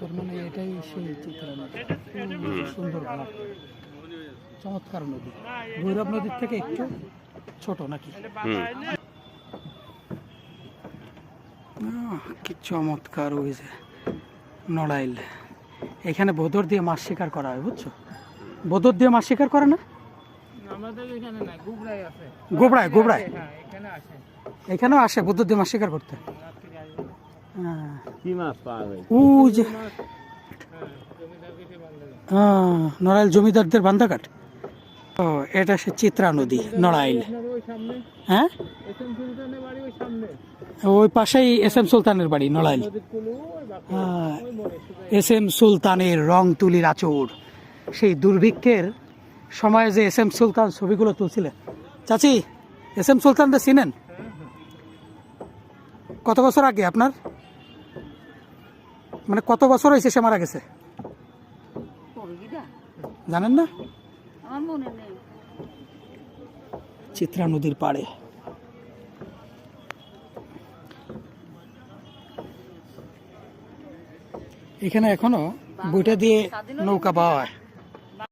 তার মানে এটাই সেই চিত্রা নদী। সুন্দর ঘাট, চমৎকার নদী। ভৈরব নদীর থেকে একটু ছোট নাকি? কি চমৎকার হয়েছে নড়াইল। এখানে বোদর দিয়ে মাছ শিকার করা হয়, বুঝছো? বোদর দিয়ে মাছ শিকার করে না আমাদের এখানে না, গোবরায় আছে। গোবরায়, গোবরায় হ্যাঁ, এখানে আসে। এখানেও আসে বোদর দিয়ে মাছ শিকার করতে। কি মাছ পাওয়া যায়? ও যে নড়াইল জমিদারদের বান্দাঘাট। ও এটা সে চিত্রা নদী, নড়াইল। হ্যাঁ, ওই পাশেই এস এম সুলতানের বাড়ি, নড়াইল। এস এম সুলতানের রং তুলির আচর, সেই দুর্ভিক্ষের সময়ে যে এস এম সুলতান ছবিগুলো তুলছিলেন। চাচি, এস এম সুলতানদের চিনেন? কত বছর আগে আপনার, মানে কত বছর হয়েছে সে মারা গেছে জানেন না? চিত্রা নদীর পাড়ে এখানে এখনো বইটা দিয়ে নৌকা পাওয়া হয়।